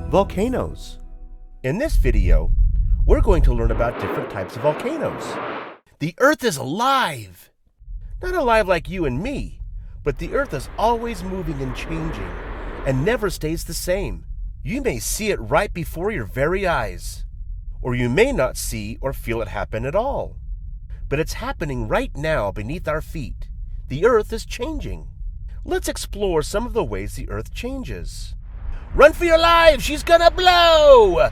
Volcanoes. In this video, we're going to learn about different types of volcanoes. The Earth is alive! Not alive like you and me, but the Earth is always moving and changing, and never stays the same. You may see it right before your very eyes, or you may not see or feel it happen at all. But it's happening right now beneath our feet. The Earth is changing. Let's explore some of the ways the Earth changes. Run for your lives! She's gonna blow!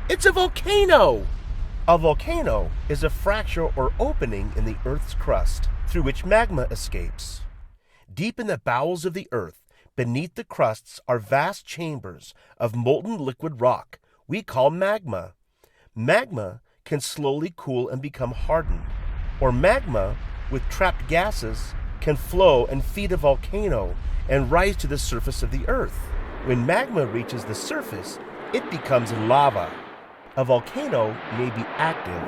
It's a volcano! A volcano is a fracture or opening in the Earth's crust through which magma escapes. Deep in the bowels of the Earth, beneath the crusts are vast chambers of molten liquid rock we call magma. Magma can slowly cool and become hardened, or magma with trapped gases can flow and feed a volcano and rise to the surface of the Earth. When magma reaches the surface, it becomes lava. A volcano may be active,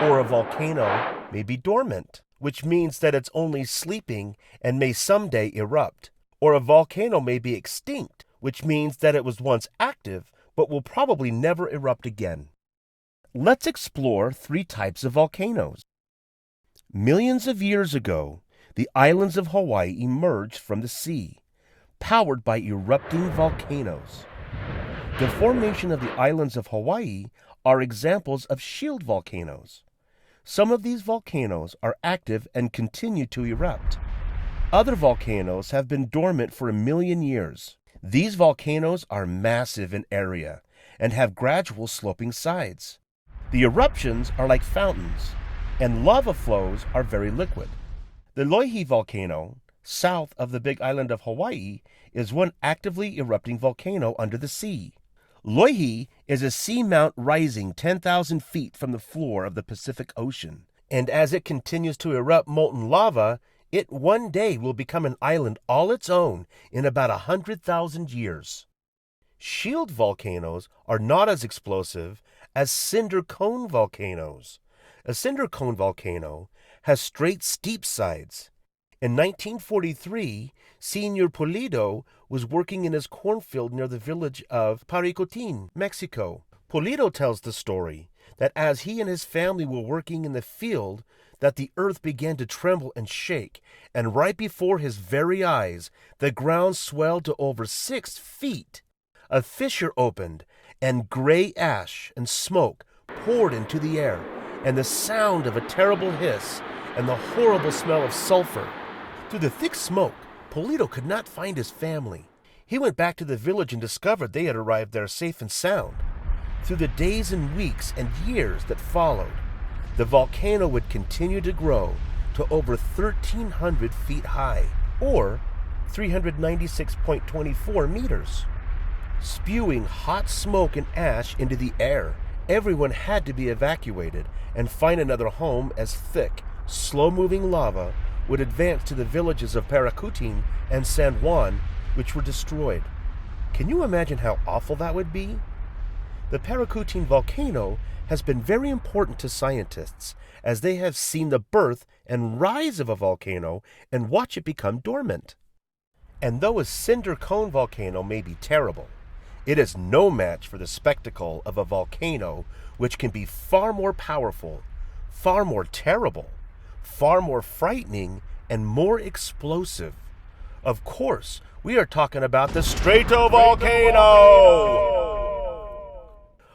or a volcano may be dormant, which means that it's only sleeping and may someday erupt. Or a volcano may be extinct, which means that it was once active, but will probably never erupt again. Let's explore 3 types of volcanoes. Millions of years ago, the islands of Hawaii emerged from the sea, powered by erupting volcanoes. The formation of the islands of Hawaii are examples of shield volcanoes. Some of these volcanoes are active and continue to erupt. Other volcanoes have been dormant for 1 million years. These volcanoes are massive in area and have gradual sloping sides. The eruptions are like fountains, and lava flows are very liquid. The Loihi volcano, south of the big island of Hawaii, is one actively erupting volcano under the sea. Loihi is a seamount rising 10,000 feet from the floor of the Pacific Ocean, and as it continues to erupt molten lava, it one day will become an island all its own in about 100,000 years. Shield volcanoes are not as explosive as cinder cone volcanoes. A cinder cone volcano has straight, steep sides. In 1943, Senor Pulido was working in his cornfield near the village of Paricotin, Mexico. Pulido tells the story that as he and his family were working in the field, that the earth began to tremble and shake, and right before his very eyes, the ground swelled to over 6 feet. A fissure opened, and gray ash and smoke poured into the air, and the sound of a terrible hiss and the horrible smell of sulfur. Through the thick smoke, Pulido could not find his family. He went back to the village and discovered they had arrived there safe and sound. Through the days and weeks and years that followed, the volcano would continue to grow to over 1,300 feet high, or 396.24 meters. Spewing hot smoke and ash into the air, everyone had to be evacuated and find another home as thick, slow-moving lava would advance to the villages of Paricutin and San Juan, which were destroyed. Can you imagine how awful that would be? The Paricutin volcano has been very important to scientists, as they have seen the birth and rise of a volcano and watch it become dormant. And though a cinder cone volcano may be terrible, it is no match for the spectacle of a volcano which can be far more powerful, far more terrible, far more frightening, and more explosive. Of course, we are talking about the stratovolcano!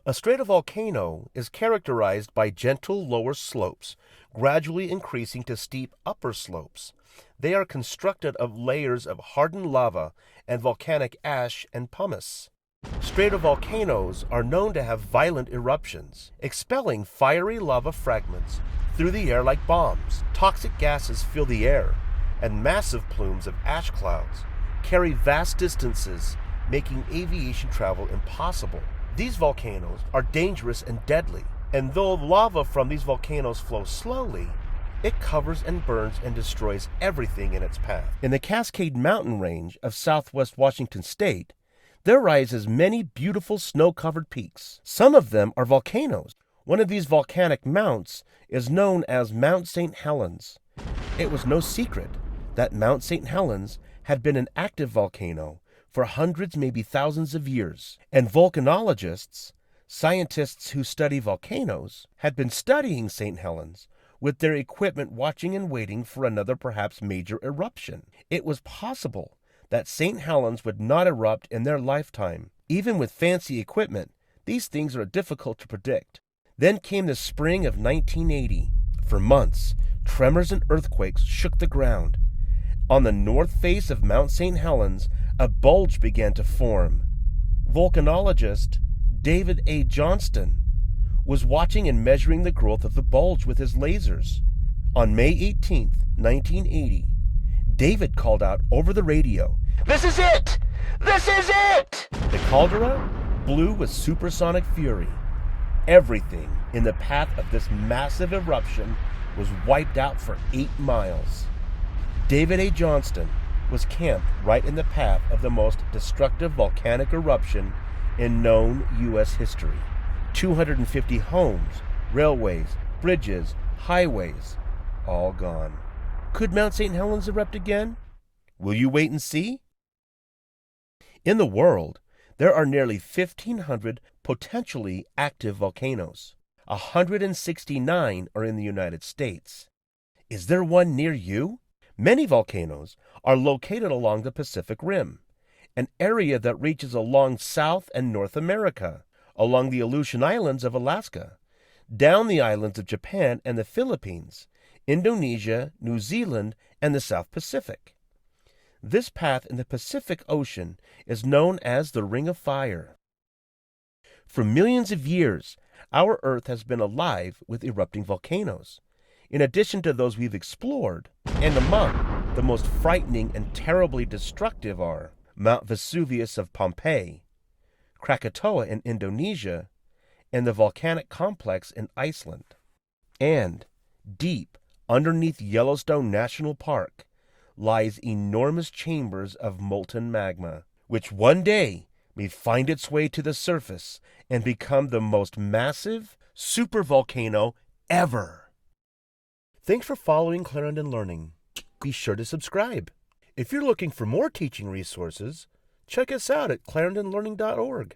A stratovolcano is characterized by gentle lower slopes, gradually increasing to steep upper slopes. They are constructed of layers of hardened lava and volcanic ash and pumice. Stratovolcanoes are known to have violent eruptions, expelling fiery lava fragments through the air like bombs. Toxic gases fill the air, and massive plumes of ash clouds carry vast distances, making aviation travel impossible. These volcanoes are dangerous and deadly, and though lava from these volcanoes flows slowly, it covers and burns and destroys everything in its path. In the Cascade Mountain Range of southwest Washington state, there rises many beautiful snow-covered peaks. Some of them are volcanoes. One of these volcanic mounts is known as Mount St. Helens. It was no secret that Mount St. Helens had been an active volcano for hundreds, maybe thousands of years, and volcanologists, scientists who study volcanoes, had been studying St. Helens with their equipment watching and waiting for another perhaps major eruption. It was possible that St. Helens would not erupt in their lifetime. Even with fancy equipment, these things are difficult to predict. Then came the spring of 1980. For months, tremors and earthquakes shook the ground. On the north face of Mount St. Helens, a bulge began to form. Volcanologist David A. Johnston was watching and measuring the growth of the bulge with his lasers. On May 18, 1980, David called out over the radio, "This is it! This is it!" The caldera blew with supersonic fury. Everything in the path of this massive eruption was wiped out for 8 miles. David A. Johnston was camped right in the path of the most destructive volcanic eruption in known U.S. history. 250 homes, railways, bridges, highways, all gone. Could Mount St. Helens erupt again? Will you wait and see? In the world, there are nearly 1,500 potentially active volcanoes. 169 are in the United States. Is there one near you? Many volcanoes are located along the Pacific Rim, an area that reaches along South and North America, along the Aleutian Islands of Alaska, down the islands of Japan and the Philippines, Indonesia, New Zealand, and the South Pacific. This path in the Pacific Ocean is known as the Ring of Fire. For millions of years, our Earth has been alive with erupting volcanoes. In addition to those we've explored, and among the most frightening and terribly destructive are Mount Vesuvius of Pompeii, Krakatoa in Indonesia, and the volcanic complex in Iceland. And deep underneath Yellowstone National Park lies enormous chambers of molten magma, which one day may find its way to the surface and become the most massive supervolcano ever. Thanks for following Clarendon Learning. Be sure to subscribe. If you're looking for more teaching resources, check us out at clarendonlearning.org.